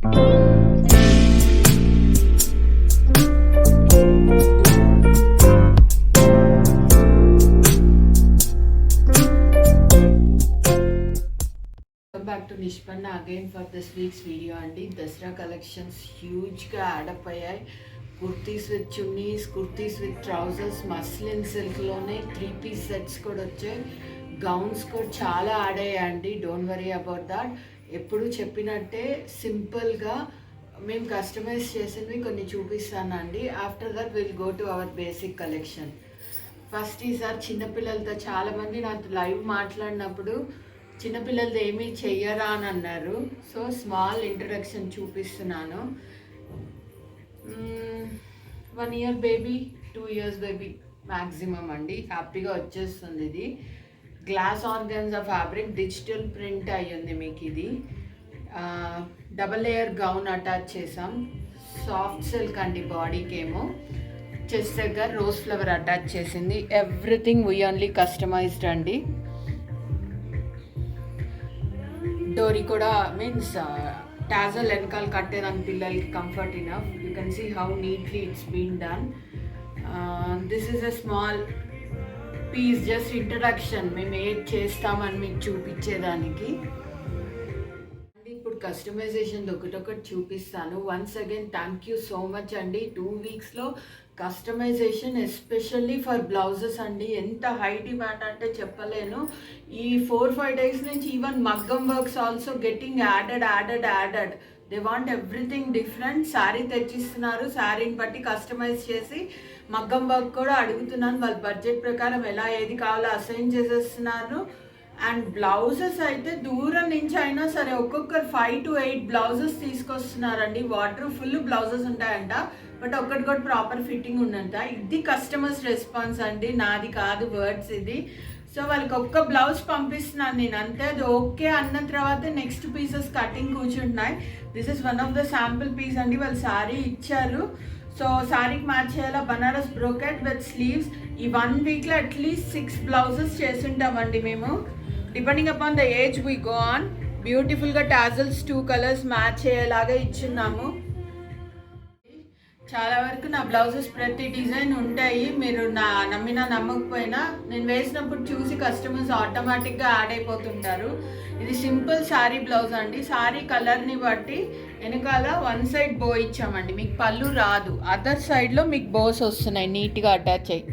Back to Nishpanna again for this week's video అండి. Dasara collections హ్యూజ్గా add up అయ్యాయి. Kurtis with chunnis, kurtis with trousers, muslin సిల్క్లోనే 3 piece sets కూడా వచ్చాయి. గౌన్స్ కూడా చాలా యాడ్ అయ్యాయండి. Don't worry about that. ఎప్పుడు చెప్పినట్టే సింపుల్గా మేము కస్టమైజ్ చేసినవి కొన్ని చూపిస్తానండి. After that will go to our basic collection. First ఈసారి చిన్నపిల్లలతో చాలామంది నాతో లైవ్ మాట్లాడినప్పుడు చిన్నపిల్లలది ఏమీ చెయ్యరా అని అన్నారు. సో స్మాల్ ఇంట్రడక్షన్ చూపిస్తున్నాను. 1 year baby, 2 years baby maximum అండి, హ్యాపీగా వచ్చేస్తుంది. ఇది glass organza fabric, digital print అయ్యింది మీకు. ఇది డబల్ లేయర్ గౌన్ అటాచ్ చేసాం. సాఫ్ట్ సిల్క్ అండి, బాడీకి ఏమో చెస్ట్ దగ్గర రోజ్ ఫ్లవర్ అటాచ్ చేసింది. ఎవ్రీథింగ్ వీ ఓన్లీ కస్టమైజ్డ్ అండి. డోరీ కూడా మీన్స్ టాజల్ వెనకాల కట్టేదాన్ని పిల్లలకి comfort enough. You can see how neatly it's been done. This is a small piece, just introduction మేము ఏది చేస్తామని మీకు చూపించేదానికి. ఇప్పుడు కస్టమైజేషన్ ఒకటొకటి చూపిస్తాను. Once again thank you so much అండి. 2 weeksలో కస్టమైజేషన్ ఎస్పెషల్లీ ఫర్ బ్లౌజెస్ అండి ఎంత హై డిమాండ్ అంటే చెప్పలేను. ఈ 4-5 days నుంచి ఈవెన్ మగ్గం works also getting added. They want everything different. Sari తెచ్చిస్తున్నారు, శారీని బట్టి కస్టమైజ్ చేసి మగ్గం వర్క్ కూడా అడుగుతున్నాను. వాళ్ళ బడ్జెట్ ప్రకారం ఎలా ఏది కావాలో అసైన్ చేసేస్తున్నారు. అండ్ బ్లౌజెస్ అయితే దూరం నుంచి అయినా సరే ఒక్కొక్కరు 5 to 8 బ్లౌజెస్ తీసుకొస్తున్నారండి. వాటర్ ఫుల్ బ్లౌజెస్ ఉంటాయంట, బట్ ఒక్కటి కూడా ప్రాపర్ ఫిట్టింగ్ ఉందంట. ఇది కస్టమర్స్ రెస్పాన్స్ అండి, నాది కాదు వర్డ్స్ ఇది. సో వాళ్ళకి ఒక్క బ్లౌజ్ పంపిస్తున్నాను నేను అంతే. అది ఓకే అన్న తర్వాత నెక్స్ట్ పీసెస్ కటింగ్ కూర్చుంటున్నాయి. This is one of the sample piece అండి. వాళ్ళు శారీ ఇచ్చారు, సో శారీకి మ్యాచ్ చేయాలా బనారస్ బ్రోకెట్ విత్ స్లీవ్స్. ఈ 1 weekలో అట్లీస్ట్ 6 బ్లౌజెస్ చేస్తుంటామండి మేము. Depending upon the age we go on. బ్యూటిఫుల్గా టాజల్స్ 2 colors మ్యాచ్ అయ్యేలాగా ఇచ్చున్నాము. చాలా వరకు నా బ్లౌజెస్ ప్రతి డిజైన్ ఉంటాయి. మీరు నమ్మినా నమ్మకపోయినా నేను వేసినప్పుడు చూసి కస్టమర్స్ ఆటోమేటిక్గా యాడ్ అయిపోతుంటారు. ఇది సింపుల్ శారీ బ్లౌజ్ అండి. శారీ కలర్ని బట్టి వెనకాల 1 side బో ఇచ్చామండి. మీకు పళ్ళు రాదు, అదర్ సైడ్లో మీకు బోస్ వస్తున్నాయి నీట్గా అటాచ్ అయ్యి.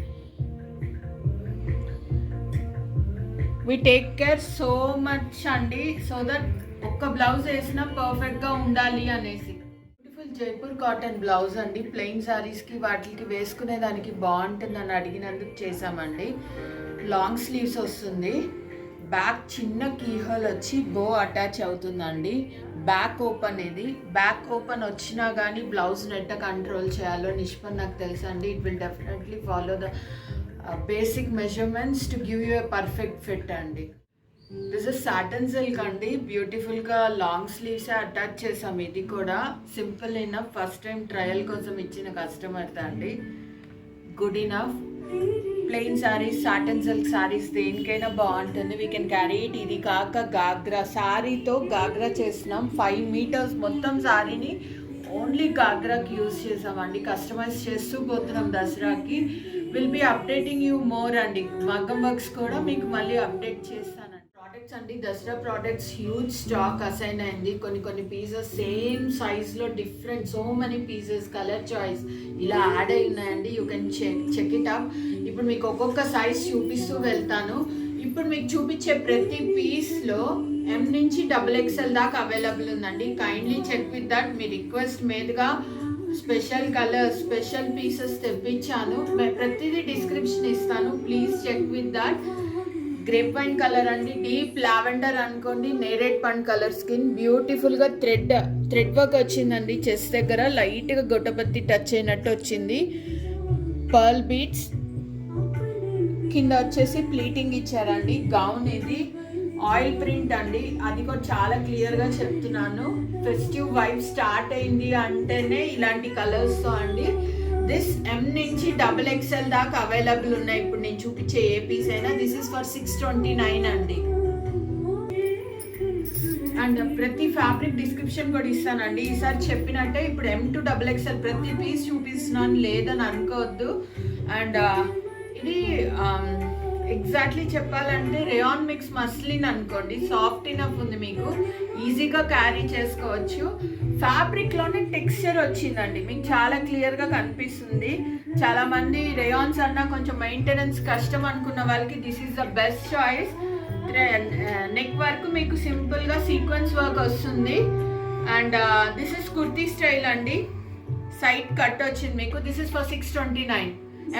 We take care so much అండి, సో దట్ ఒక్క బ్లౌజ్ వేసినా పర్ఫెక్ట్గా ఉండాలి అనేసి. బ్యూటిఫుల్ జైపూర్ కాటన్ బ్లౌజ్ అండి. ప్లెయిన్ శారీస్కి వాటికి వేసుకునేదానికి బాగుంటుందని అడిగినందుకు చేసామండి. లాంగ్ స్లీవ్స్ వస్తుంది. బ్యాక్ చిన్న కీహోల్ వచ్చి బో అటాచ్ అవుతుందండి. బ్యాక్ ఓపెన్ ఇది. బ్యాక్ ఓపెన్ వచ్చినా కానీ బ్లౌజ్ నెట్ట కంట్రోల్ చేయాలో నిష్పన్ నాకు తెలుసండి. It will definitely follow the basic measurements to give you a perfect fit అండి. దిస్ ఇస్ సాటన్ సిల్క్ అండి. బ్యూటిఫుల్గా లాంగ్ స్లీవ్స్ అటాచ్ చేసాం. ఇది కూడా simple enough. First time trial కోసం ఇచ్చిన కస్టమర్తో అండి. Good enough. Plain saris, Satan silk saris దేనికైనా బాగుంటుంది. We can carry it. ఇది కాక గాగ్రా, శారీతో గాగ్రా చేస్తున్నాం. 5 meters మొత్తం శారీని ఓన్లీ గాగ్రాకి యూజ్ చేసామండి. కస్టమైజ్ చేస్తూ పోతున్నాం దసరాకి. Will be updating you more అండి. మగ్గం వర్క్స్ కూడా మీకు మళ్ళీ అప్డేట్ చేస్తానండి. ప్రోడక్ట్స్ అండి, Dussehra products huge stock assign అయింది. కొన్ని పీసెస్ సేమ్ సైజ్లో different, so many pieces, colour choice ఇలా యాడ్ అయి ఉన్నాయండి. You can check it up. ఇప్పుడు మీకు ఒక్కొక్క సైజ్ చూపిస్తూ వెళ్తాను. ఇప్పుడు మీకు చూపించే ప్రతి పీస్లో M నుంచి XXL దాకా అవైలబుల్ ఉందండి. Kindly check with that. మీ రిక్వెస్ట్ మీదుగా స్పెషల్ కలర్స్, స్పెషల్ పీసెస్ తెప్పించాను. ప్రతిదీ డిస్క్రిప్షన్ ఇస్తాను, please check with that. Grape wine colour అండి, డీప్ లావెండర్ అనుకోండి, నేరేడ్ పండ్ కలర్ స్కిన్. బ్యూటిఫుల్గా థ్రెడ్ వర్క్ వచ్చిందండి. చెస్ట్ దగ్గర లైట్గా గొట్టపత్తి టచ్ అయినట్టు వచ్చింది. పర్ల్ బీట్స్ కింద వచ్చేసి ప్లీటింగ్ ఇచ్చారండి. గౌన్ ఇది ఆయిల్ ప్రింట్ అండి. అది కూడా చాలా క్లియర్గా చెప్తున్నాను. ఫెస్టివ్ వైబ్ స్టార్ట్ అయింది అంటేనే ఇలాంటి కలర్స్తో అండి. దిస్ M నుంచి XXL దాకా అవైలబుల్ ఉన్నాయి. ఇప్పుడు నేను చూపించే ఏ పీస్ అయినా. దిస్ ఇస్ ఫర్ 629 అండి. అండ్ ప్రతి ఫ్యాబ్రిక్ డిస్క్రిప్షన్ కూడా ఇస్తానండి. ఈసారి చెప్పినట్టే ఇప్పుడు M2XXL ప్రతి పీస్ చూపిస్తున్నాను లేదని అనుకోవద్దు. అండ్ ఇది ఎగ్జాక్ట్లీ చెప్పాలంటే రేయాన్ మిక్స్ మస్లిన్ అనుకోండి, సాఫ్ట్ ఇనఫ్ ఉంది, మీకు ఈజీగా క్యారీ చేసుకోవచ్చు. ఫ్యాబ్రిక్లోనే టెక్స్చర్ వచ్చిందండి, మీకు చాలా క్లియర్గా కనిపిస్తుంది. చాలామంది రేయాన్స్ అన్నా కొంచెం మెయింటెనెన్స్ కష్టం అనుకున్న వాళ్ళకి this is the best choice. Neck work మీకు సింపుల్గా సీక్వెన్స్ వర్క్ వస్తుంది. And this is kurti style అండి, సైడ్ కట్ వచ్చింది మీకు. This is for 629.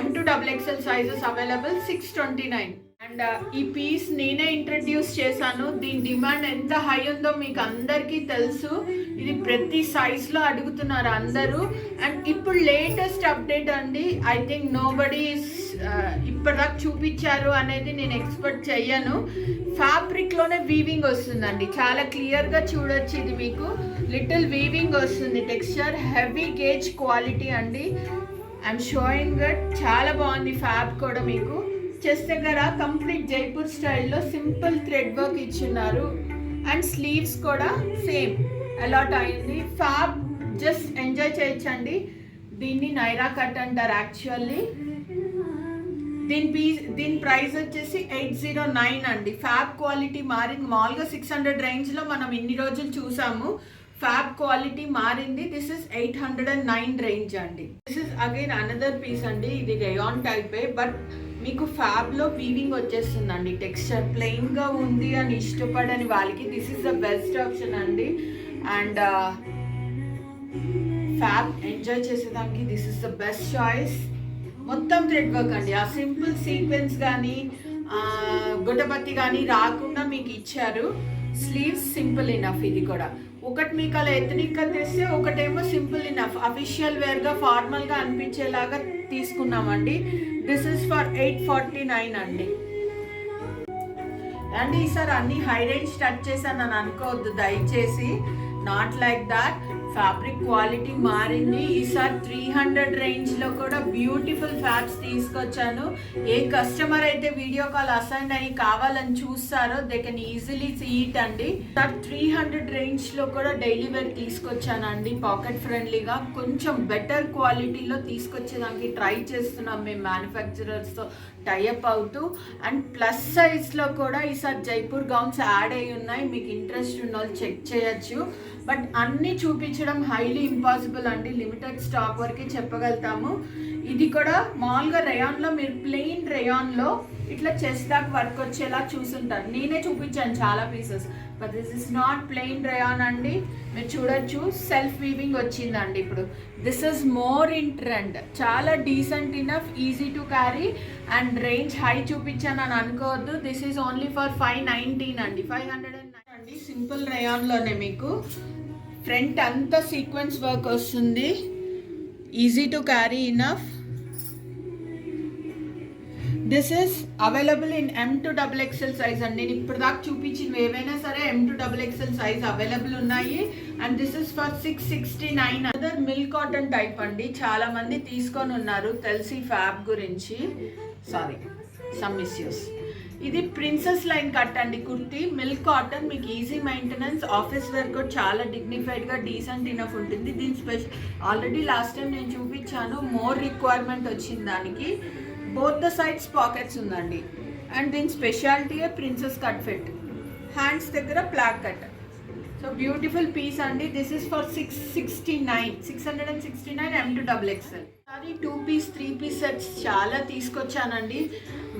M2XXL sizes available 629. And ఈ పీస్ నేనే ఇంట్రడ్యూస్ చేశాను. దీని డిమాండ్ ఎంత హై ఉందో మీకు అందరికీ తెలుసు. ఇది ప్రతి సైజ్లో అడుగుతున్నారు అందరూ. అండ్ ఇప్పుడు లేటెస్ట్ అప్డేట్ అండి, ఐ థింక్ నో బడీ ఇప్పటిదాకా చూపించారు అనేది నేను ఎక్స్పెక్ట్ చెయ్యను. ఫ్యాబ్రిక్లోనే వీవింగ్ వస్తుందండి, చాలా క్లియర్గా చూడొచ్చు. ఇది మీకు లిటిల్ వీవింగ్ వస్తుంది, టెక్స్చర్ హెవీ గేజ్ క్వాలిటీ అండి. ఐఎమ్ షోయింగ్ ఇట్, చాలా బాగుంది. ఫ్యాబ్ కూడా మీకు చెస్ట్ దగ్గర కంప్లీట్ జైపూర్ స్టైల్లో సింపుల్ థ్రెడ్ వర్క్ ఇచ్చిన్నారు. అండ్ స్లీవ్స్ కూడా సేమ్ అలాట్ అయింది. ఫ్యాబ్ జస్ట్ ఎంజాయ్ చేయొచ్చండి. దీన్ని నైరా కట్ అంటారు యాక్చువల్లీ. దీని ప్రైస్ వచ్చేసి 809 అండి. ఫ్యాబ్ క్వాలిటీ మారింది, మామూలుగా 600 రేంజ్లో మనం ఇన్ని రోజులు చూసాము. ఫ్యాబ్ క్వాలిటీ మారింది. దిస్ ఇస్ 809 రేంజ్ అండి. This is again another piece అండి, ఇది రేయాన్ టైపే బట్ మీకు ఫ్యాబ్లో వీవింగ్ వచ్చేస్తుందండి. టెక్స్చర్ ప్లెయిన్గా ఉంది అని ఇష్టపడని వాళ్ళకి this is the best option అండి. అండ్ ఫ్యాబ్ ఎంజాయ్ చేసేదానికి this is the best choice. మొత్తం థ్రెడ్ వర్క్ అండి, ఆ సింపుల్ సీక్వెన్స్ కానీ గుడ్డపత్తి కానీ రాకుండా మీకు ఇచ్చారు. Sleeves simple enough. ఇది కూడా ఒకటి మీకు అలా ఎథనిక్గా తెస్తే, ఒకటేమో సింపుల్ ఇనఫ్ అఫీషియల్ వేర్గా ఫార్మల్గా అనిపించేలాగా తీసుకున్నామండి. దిస్ ఇస్ ఫర్ 849 అండి. అండ్ ఈసారి అన్ని హై రేంజ్ టచ్ చేశాను అని అనుకోవద్దు దయచేసి, not like that. Fabric quality మారింది. ఈసారి 300 రేంజ్లో కూడా బ్యూటిఫుల్ ఫ్యాబ్స్ తీసుకొచ్చాను. ఏ కస్టమర్ అయితే వీడియో కాల్ అసైన్ అయ్యి కావాలని చూస్తారో they can easily see it అండి. 300 రేంజ్లో కూడా డైలీ వేర్ తీసుకొచ్చానండి, పాకెట్ ఫ్రెండ్లీగా కొంచెం బెటర్ క్వాలిటీలో తీసుకొచ్చేదానికి ట్రై చేస్తున్నాం మేము మ్యానుఫ్యాక్చరర్స్తో టైఅప్ అవుతూ. అండ్ ప్లస్ సైజ్లో కూడా ఈసారి జైపూర్ గౌన్స్ యాడ్ అయ్యి ఉన్నాయి, మీకు ఇంట్రెస్ట్ ఉన్న వాళ్ళు చెక్ చేయొచ్చు. బట్ అన్నీ చూపించడం హైలీ ఇంపాసిబుల్ అండి, లిమిటెడ్ స్టాక్ వరకే చెప్పగలుగుతాము. ఇది కూడా మామూలుగా రేయాన్లో మీరు ప్లెయిన్ రేయాన్లో ఇట్లా చెస్ట్ దాకా వర్క్ వచ్చేలా చూసుంటారు. నేనే చూపించాను చాలా పీసెస్, but this is not plain rayon అండి. మీరు చూడొచ్చు సెల్ఫ్ వీవింగ్ వచ్చిందండి. ఇప్పుడు this is more in trend, చాలా decent enough, easy to carry. And range high చూపించాను అని అనుకోవద్దు. దిస్ ఈజ్ ఓన్లీ ఫర్ 519 అండి, 509 అండి. సింపుల్ రేయాన్లోనే మీకు ఫ్రంట్ అంతా సీక్వెన్స్ వర్క్ వస్తుంది, easy to carry enough. This is available in M2XXL size అండి. నేను ఇప్పుడు దాకా చూపించినవి ఏవైనా సరే M2XXL సైజ్ అవైలబుల్ ఉన్నాయి. And this is for 669. Other milk cotton type అండి, చాలా మంది తీసుకొని ఉన్నారు తెలిసి ఫ్యాబ్ గురించి. Sorry, some misuse. ఇది ప్రిన్సెస్ లైన్ కట్ అండి కుర్తీ, మిల్క్ కాటన్, మీకు ఈజీ మెయింటెనెన్స్, ఆఫీస్ వేర్ కూడా చాలా డిగ్నిఫైడ్గా డీసెంట్ ఇనఫ్ ఉంటుంది. దీని స్పెషల్ ఆల్రెడీ లాస్ట్ టైం నేను చూపించాను, మోర్ రిక్వైర్మెంట్ వచ్చింది దానికి. బోత్ ద సైడ్స్ పాకెట్స్ ఉందండి. అండ్ దీని స్పెషాలిటీయే ప్రిన్సెస్ కట్ ఫిట్, హ్యాండ్స్ దగ్గర ప్లాక్ కట్. సో బ్యూటిఫుల్ పీస్ అండి. This is for 669 M2XXL. అది 2 పీస్ 3 పీస్ సెట్స్ చాలా తీసుకొచ్చానండి.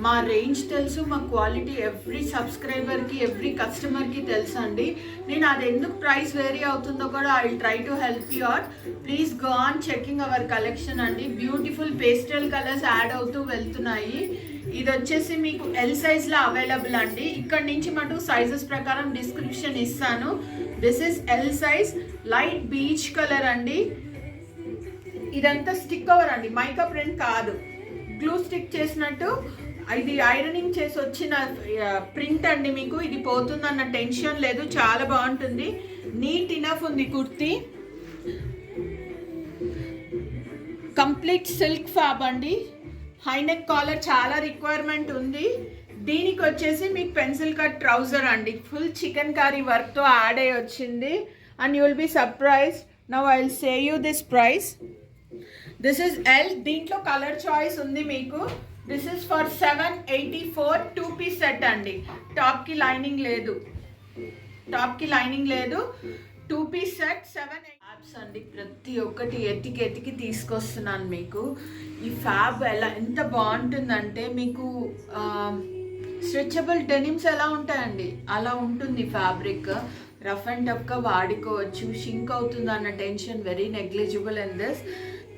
మా రేంజ్ తెలుసు, మా క్వాలిటీ ఎవ్రీ సబ్స్క్రైబర్కి ఎవ్రీ కస్టమర్కి తెలుసు అండి. నేను అది ఎందుకు ప్రైస్ వేరీ అవుతుందో కూడా I will try to help you out. Please go on checking hour collection అండి. బ్యూటిఫుల్ పేస్టల్ కలర్స్ యాడ్ అవుతూ వెళ్తున్నాయి. ఇది వచ్చేసి మీకు ఎల్ సైజ్లో అవైలబుల్ అండి. ఇక్కడ నుంచి మటు సైజెస్ ప్రకారం డిస్క్రిప్షన్ ఇస్తాను. This is L size, light beach colour అండి. ఇదంతా స్టిక్ కవర్ అండి, మైకా ప్రింట్ కాదు, గ్లూ స్టిక్ చేసినట్టు. ఇది ఐరనింగ్ చేసి వచ్చిన ప్రింట్ అండి. మీకు ఇది పోతుందన్న టెన్షన్ లేదు, చాలా బాగుంటుంది. నీట్ ఇనఫ్ ఉంది కుర్తీ. కంప్లీట్ సిల్క్ ఫ్యాబ్ అండి. హై నెక్ కాలర్ చాలా రిక్వైర్మెంట్ ఉంది. దీనికి వచ్చేసి మీకు పెన్సిల్ కట్ ట్రౌజర్ అండి, ఫుల్ చికెన్ కర్రీ వర్క్తో యాడ్ అయ్యి వచ్చింది. And you will be surprised. Now I will say you this price. This is L. దీంట్లో కలర్ చాయిస్ ఉంది మీకు. This is for 784 2-piece set అండి. టాప్కి లైనింగ్ లేదు, 2-piece సెట్ 7 ఫ్యాబ్స్ అండి. ప్రతి ఒక్కటి ఎతికి తీసుకొస్తున్నాను మీకు. ఈ ఫ్యాబ్ ఎంత బాగుంటుందంటే మీకు స్ట్రెచబుల్ డెనిమ్స్ ఎలా ఉంటాయండి అలా ఉంటుంది ఫ్యాబ్రిక్. రఫ్ అండ్ టఫ్గా వాడుకోవచ్చు. షింక్ అవుతుంది అన్న tension very negligible in this.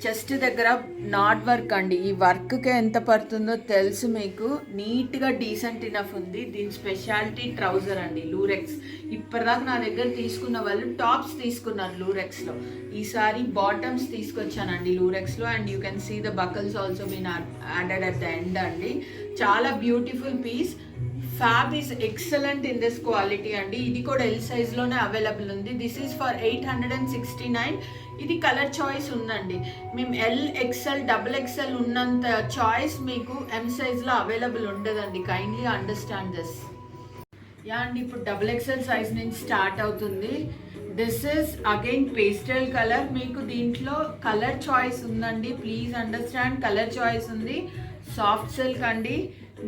Chest దగ్గర నాట్ వర్క్ అండి. ఈ వర్క్కి ఎంత పడుతుందో తెలుసు మీకు. నీట్గా డీసెంట్ ఇనఫ్ ఉంది. దీని స్పెషాలిటీ ట్రౌజర్ అండి, లూరెక్స్. ఇప్పటిదాకా నా దగ్గర తీసుకున్న వాళ్ళు టాప్స్ తీసుకున్నారు లూరెక్స్లో. ఈసారి బాటమ్స్ తీసుకొచ్చానండి లూరెక్స్లో. And you can see the buckles also been added at the end అండి. చాలా beautiful piece. Fab is excellent in this quality అండి. ఇది కూడా ఎల్ సైజ్లోనే అవైలబుల్ ఉంది. This is for 869. ఇది కలర్ చాయిస్ ఉందండి. మేము ఎల్, ఎక్స్ఎల్, XXL ఉన్నంత చాయిస్ మీకు ఎం సైజ్లో అవైలబుల్ ఉండదండి. Kindly understand this. యా అండి, ఇప్పుడు XXL సైజ్ నుంచి స్టార్ట్ అవుతుంది. This is again pastel colour. మీకు దీంట్లో కలర్ చాయిస్ ఉందండి. ప్లీజ్ అండర్స్టాండ్, కలర్ చాయిస్ ఉంది. సాఫ్ట్ సిల్క్ అండి.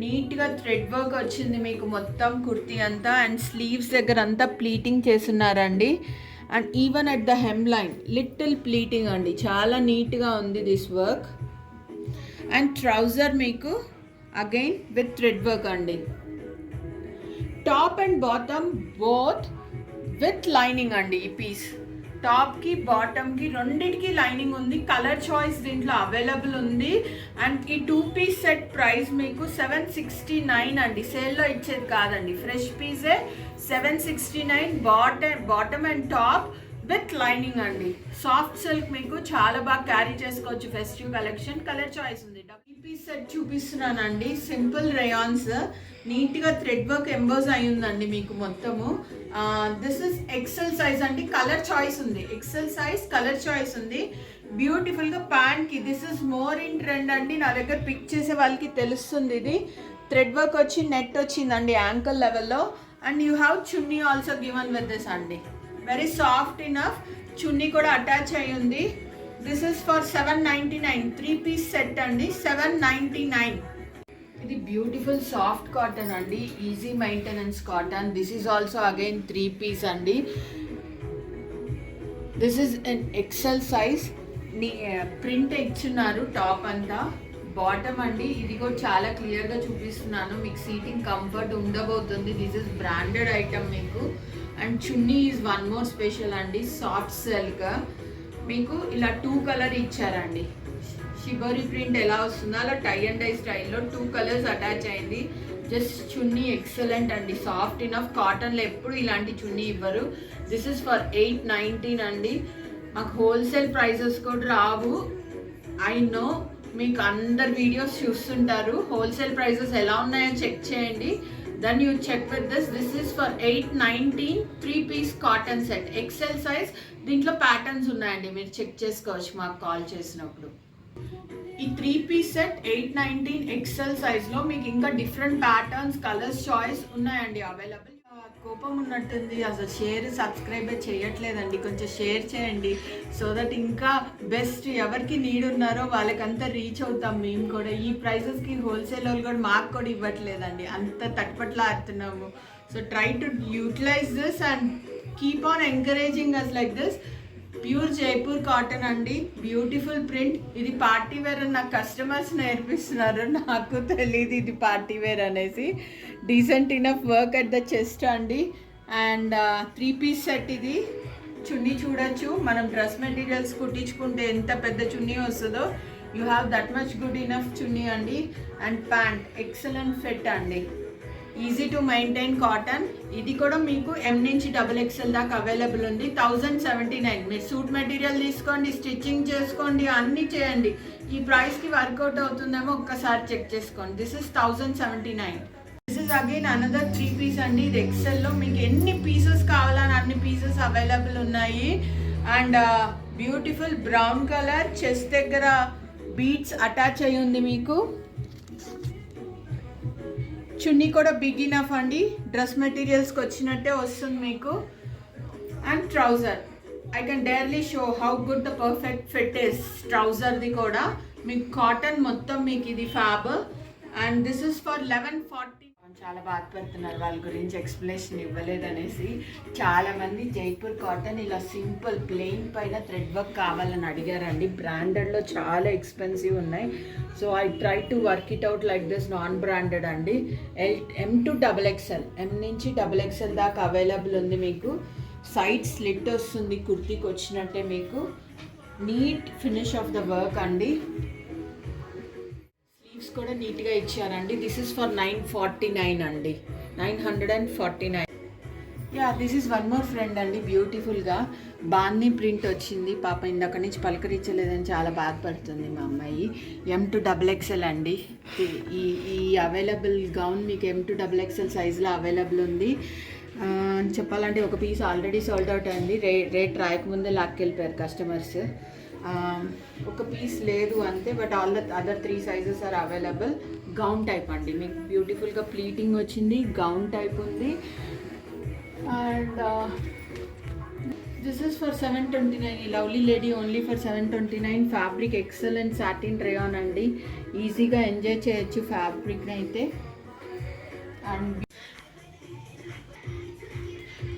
నీట్గా థ్రెడ్ వర్క్ వచ్చింది మీకు మొత్తం కుర్తీ అంతా. అండ్ స్లీవ్స్ దగ్గర అంతా ప్లీటింగ్ చేస్తున్నారండి. And even at the him line little pleating అండి. చాలా నీట్గా ఉంది దిస్ వర్క్. అండ్ ట్రౌజర్ మీకు అగైన్ విత్ థ్రెడ్ వర్క్ అండి. Top and bottom both with lining అండి. ఈ పీస్ టాప్కి బాటమ్కి రెండింటికి లైనింగ్ ఉంది. కలర్ చాయిస్ దీంట్లో అవైలబుల్ ఉంది. అండ్ ఈ 2-piece సెట్ ప్రైస్ మీకు 769 అండి. సేల్లో ఇచ్చేది కాదండి, ఫ్రెష్ పీసే. 769 bottom and top with lining అండి. సాఫ్ట్ సిల్క్ మీకు చాలా బాగా క్యారీ చేసుకోవచ్చు ఫెస్టివ్ కలెక్షన్. కలర్ చాయిస్ ఉంది. 2-piece సెట్ చూపిస్తున్నానండి. సింపుల్ రేయాన్స్, నీట్గా థ్రెడ్ వర్క్ ఎంబోజ్ అయ్యిందండి మీకు మొత్తము. దిస్ ఇస్ ఎక్సెల్ సైజ్ అండి. కలర్ చాయిస్ ఉంది. ఎక్సెల్ సైజ్ కలర్ చాయిస్ ఉంది. బ్యూటిఫుల్గా ప్యాంట్కి this is more in trend అండి. నా దగ్గర పిక్ చేసే వాళ్ళకి తెలుస్తుంది. ఇది థ్రెడ్ వర్క్ వచ్చి నెట్ వచ్చిందండి యాంకల్ లెవెల్లో. And you have chunni also given with this అండి. Very soft enough. చున్నీ కూడా అటాచ్ అయ్యి ఉంది. This is for 799. 3-piece set అండి, 799. ఇది బ్యూటిఫుల్ సాఫ్ట్ కాటన్ అండి, easy maintenance cotton. This is also again 3-piece అండి. This is an XL size. Print ఇచ్చున్నారు top అంతా. బాటమ్ అండి, ఇది కూడా చాలా క్లియర్గా చూపిస్తున్నాను. మీకు సీటింగ్ కంఫర్ట్ ఉండబోతుంది. దిస్ ఇస్ బ్రాండెడ్ ఐటమ్ మీకు. And chunni is one more special అండి, సాఫ్ట్ సిల్క్. మీకు ఇలా 2 కలర్ ఇచ్చారండి. షిబోరి ప్రింట్ ఎలా వస్తుందో అలా టై అండ్ డై స్టైల్లో 2 కలర్స్ అటాచ్ అయింది. జస్ట్ చున్నీ ఎక్సలెంట్ అండి, సాఫ్ట్ ఇనఫ్. కాటన్లో ఎప్పుడు ఇలాంటి చున్నీ ఇవ్వరు. దిస్ ఇస్ ఫర్ 819 అండి. మాకు హోల్సేల్ ప్రైజెస్ కూడా రావు. ఐ నో మీకు అందరు వీడియోస్ చూస్తుంటారు. హోల్సేల్ ప్రైజెస్ ఎలా ఉన్నాయో చెక్ చేయండి. Then you check with this. This is for 819. 3-piece cotton set, XL size. దీంట్లో ప్యాటర్న్స్ ఉన్నాయండి, మీరు చెక్ చేసుకోవచ్చు మాకు కాల్ చేసినప్పుడు. ఈ 3-piece సెట్ 819 ఎక్సెల్ సైజ్లో మీకు ఇంకా డిఫరెంట్ ప్యాటర్న్స్, కలర్స్ చాయిస్ ఉన్నాయండి అవైలబుల్. కోపం ఉన్నట్టుంది, అసలు షేర్ సబ్స్క్రైబ్ చేయట్లేదండి. కొంచెం షేర్ చేయండి సో దట్ ఇంకా బెస్ట్ ఎవరికి నీడ్ ఉన్నారో వాళ్ళకంతా రీచ్ అవుతాం మేము కూడా. ఈ ప్రైజెస్కి హోల్సేల్ వాళ్ళు కూడా మాకు కూడా ఇవ్వట్లేదండి, అంత తట్టుపట్లాడుతున్నాము. So try to utilize this and keep on encouraging us like this. Pure Jaipur cotton అండి, బ్యూటిఫుల్ ప్రింట్. ఇది పార్టీ వేర్ అని నాకు కస్టమర్స్ నేర్పిస్తున్నారు, నాకు తెలియదు ఇది పార్టీ వేర్ అనేసి. Decent enough work at the chest అండి. And 3-piece set. ఇది చున్నీ చూడొచ్చు, మనం డ్రెస్ మెటీరియల్స్ కుట్టించుకుంటే ఎంత పెద్ద చున్నీ వస్తుందో you have that much good enough chunni అండి. అండ్ ప్యాంట్ ఎక్సలెంట్ ఫిట్ అండి, ఈజీ టు మెయింటైన్ కాటన్. ఇది కూడా మీకు M నుంచి XXL దాకా అవైలబుల్ ఉంది. 1079. మీరు సూట్ మెటీరియల్ తీసుకోండి, స్టిచ్చింగ్ చేసుకోండి, అన్నీ చేయండి. ఈ ప్రైస్కి వర్కౌట్ అవుతుందేమో ఒక్కసారి చెక్ చేసుకోండి. This is 1079. This is again another 3-piece అండి. ఇది ఎక్సెల్లో మీకు ఎన్ని పీసెస్ కావాలని అన్ని పీసెస్ అవైలబుల్ ఉన్నాయి. అండ్ బ్యూటిఫుల్ బ్రౌన్ కలర్, చెస్ట్ దగ్గర బీడ్స్ అటాచ్ అయ్యి ఉంది మీకు. చున్నీ కూడా బిగ్ ఇనఫ్ అండి, డ్రెస్ మెటీరియల్స్కి వచ్చినట్టే వస్తుంది మీకు. And trouser, I can dearly show how good the perfect fit is. ట్రౌజర్ది కూడా మీకు కాటన్ మొత్తం మీకు ఇది fab. And this is for 1140. చాలా బాధపడుతున్నారు వాళ్ళ గురించి ఎక్స్ప్లెనేషన్ ఇవ్వలేదనేసి. చాలామంది జైపూర్ కాటన్ ఇలా సింపుల్ ప్లెయిన్ పైన థ్రెడ్ వర్క్ కావాలని అడిగారండి. బ్రాండెడ్లో చాలా ఎక్స్పెన్సివ్ ఉన్నాయి. So I try to work it out like this. Non branded అండి. M to XXL, M నుంచి XXL దాకా అవైలబుల్ ఉంది మీకు. సైడ్ స్లిట్ వస్తుంది కుర్తీకి వచ్చినట్టే మీకు. Neat finish of the work అండి. స్లీవ్స్ కూడా నీట్గా ఇచ్చారండి. దిస్ ఇస్ ఫర్ 949 అండి, 949. Yeah, this is one more friend అండి. బ్యూటిఫుల్గా బాందీ ప్రింట్ వచ్చింది. పాప ఇందాక నుంచి పలకరించలేదని చాలా బాధపడుతుంది మా అమ్మాయి. M to XXL అండి. ఈ అవైలబుల్ గౌన్ మీకు M to XXL సైజులో అవైలబుల్ ఉంది. చెప్పాలంటే ఒక పీస్ ఆల్రెడీ సోల్డ్ అవుట్ అయింది. రేట్ రాయకముందే లాక్కెళ్ళిపోయారు కస్టమర్స్. ఒక పీస్ లేదు అంతే. But all the other 3 sizes are available. Gown type అండి, మీకు బ్యూటిఫుల్గా ప్లీటింగ్ వచ్చింది. గౌన్ టైప్ ఉంది. And this is for 729. ఈ lovely lady only for 729. Fabric excellent satin rayon అండి. ఈజీగా ఎంజాయ్ చేయొచ్చు ఫ్యాబ్రిక్ని అయితే. అండ్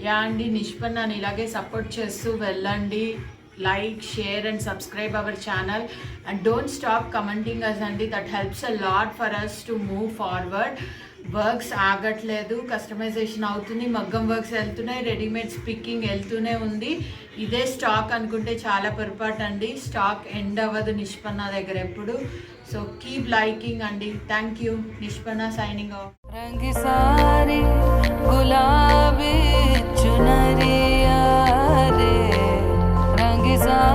యా అండి, నిష్పన్నాని ఇలాగే సపోర్ట్ చేస్తూ వెళ్ళండి. Like, share and subscribe our channel. And don't stop commenting us అండి. That helps a lot for us to move forward. Works ఆగట్లేదు, కస్టమైజేషన్ అవుతుంది, మగ్గం వర్క్స్ వెళ్తున్నాయి, రెడీమేడ్ పికింగ్ వెళ్తూనే ఉంది. ఇదే స్టాక్ అనుకుంటే చాలా పొరపాటు అండి. స్టాక్ ఎండ్ అవ్వదు నిష్పన్న దగ్గర ఎప్పుడు. సో కీప్ లైకింగ్ అండి. Thank you. Nishpanna signing off. రంగి సారీ గులాబీ చునరియా రే రంగి సారీ